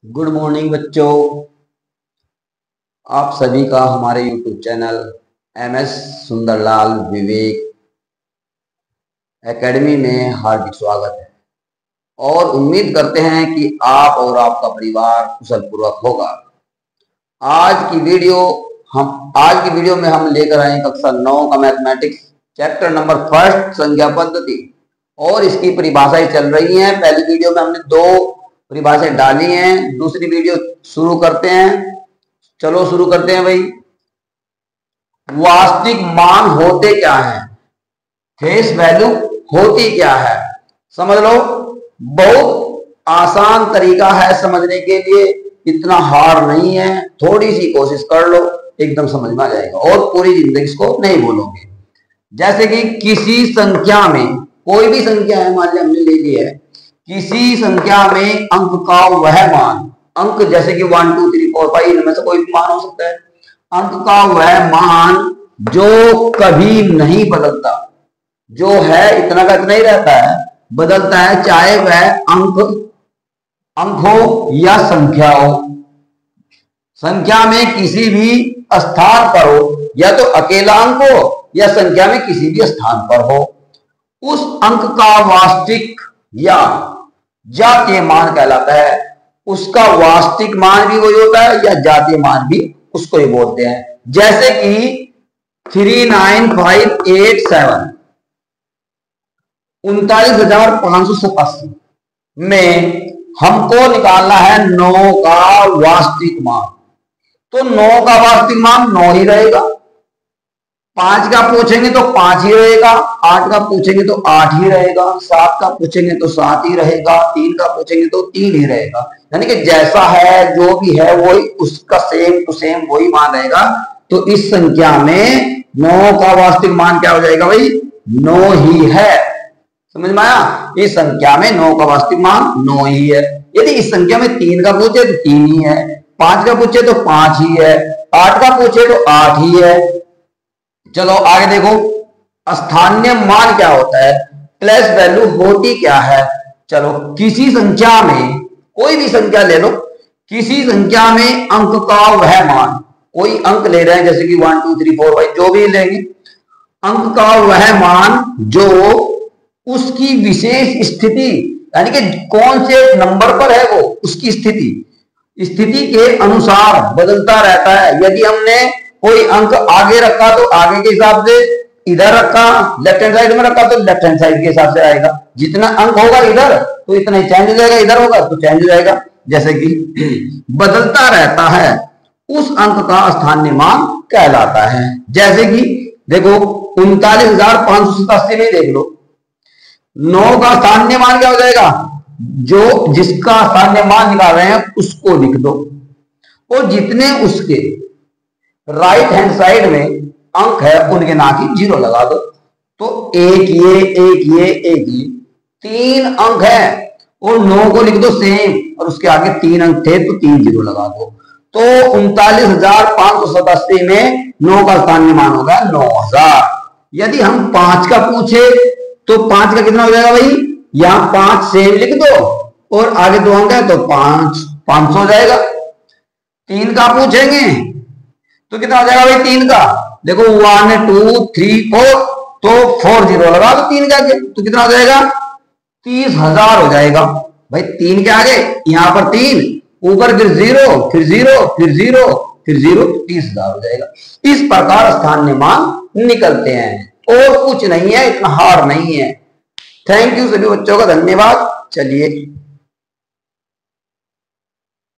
Good morning बच्चों। आप सभी का हमारे YouTube चैनल MS सुंदरलाल विवेक एकेडमी में हार्दिक स्वागत है और उम्मीद करते हैं कि आप और आपका परिवार कुशल पूर्वक होगा। आज की वीडियो में हम लेकर आए कक्षा 9 का मैथमेटिक्स चैप्टर नंबर 1 संख्या पद्धति और इसकी परिभाषाएं चल रही हैं। पहली वीडियो में हमने 2 परिभाषाएं डाली हैं, दूसरी वीडियो शुरू करते हैं। चलो शुरू करते हैं भाई। वास्तविक मान होते क्या है, फेस वैल्यू होती क्या है, समझ लो। बहुत आसान तरीका है समझने के लिए, इतना हार्ड नहीं है। थोड़ी सी कोशिश कर लो, एकदम समझ में आ जाएगा और पूरी जिंदगी इसको नहीं भूलोगे। जैसे कि किसी संख्या में, कोई भी संख्या है, मान लिया हमने ले ली है, किसी संख्या में अंक का वह मान, अंक जैसे कि 1 2 3 4 5 इनमें से कोई भी मान हो सकता है, अंक का वह मान जो कभी नहीं बदलता, जो है इतना का इतना ही रहता है, बदलता है, चाहे वह अंक हो या संख्या हो। संख्या में किसी भी स्थान पर हो, या तो अकेला अंक हो या संख्या में किसी भी स्थान पर हो, उस अंक का वास्तविक या जातीय मान कहलाता है। उसका वास्तविक मान भी वही होता है या जातीय मान भी उसको ही बोलते हैं। जैसे कि 39587 39,587 में हमको निकालना है 9 का वास्तविक मान, तो 9 का वास्तविक मान 9 ही रहेगा। 5 का पूछेंगे तो 5 ही रहेगा, 8 का पूछेंगे तो 8 ही रहेगा, 7 का पूछेंगे तो 7 ही रहेगा, 3 का पूछेंगे तो 3 ही रहेगा। यानी कि जैसा है, जो भी है, वही उसका सेम टू सेम वही मान रहेगा। तो इस संख्या में 9 का वास्तविक मान क्या हो जाएगा भाई? 9 ही है। समझ में आया? इस संख्या में 9 का वास्तविक मान 9 ही है। यदि इस संख्या में 3 का पूछे तो 3 ही है, 5 का पूछे तो 5 ही है, 8 का पूछे तो 8 ही है। चलो आगे देखो, स्थानीय मान क्या होता है, प्लेस वैल्यू होती क्या है। चलो, किसी संख्या में, कोई भी संख्या ले लो, किसी संख्या में अंक का वह मान, कोई अंक ले रहे हैं जैसे कि 1 2 3 4 5 जो भी लेंगे, अंक का वह मान जो उसकी विशेष स्थिति, यानी कि कौन से नंबर पर है वो, उसकी स्थिति के अनुसार बदलता रहता है। यदि हमने कोई अंक आगे रखा तो आगे के हिसाब से, इधर रखा, लेफ्ट हैंड साइड में रखा तो लेफ्ट हैंड साइड के हिसाब से आएगा। जितना अंक होगा इधर तो इतना ही चेंज हो जाएगा, इधर होगा तो चेंज हो जाएगा। जैसे कि बदलता रहता है, उस अंक का स्थानीय मान कहलाता है। जैसे कि देखो 39,587 में देख लो, 9 का स्थानीय मान क्या हो जाएगा? जो जिसका स्थानीय मान निकाल रहे हैं उसको लिख दो, और जितने उसके राइट हैंड साइड में अंक है उनके ना की 0 लगा दो। तो एक ये 3 अंक है और 9 को लिख दो सेम, और उसके आगे 3 अंक थे तो 3 0 लगा दो। तो 39,587 में 9 का स्थानीय मान होगा 9,000। यदि हम 5 का पूछे तो 5 का कितना हो जाएगा भाई? यहां 5 सेम लिख दो और आगे 2 अंक है तो 500 हो जाएगा। 3 का पूछेंगे तो कितना हो जाएगा भाई? 3 का देखो 1 2 3 4, तो 4 0 लगा दो 3 के आगे, तो कितना हो जाएगा? 30,000 हो जाएगा भाई। 3 के आगे यहां पर 3, ऊपर फिर 0 फिर 0 फिर 0 फिर 0, 30,000 हो जाएगा। इस प्रकार स्थानीय मान निकलते हैं और कुछ नहीं है, इतना हार्ड नहीं है। थैंक यू सभी बच्चों का, धन्यवाद। चलिए।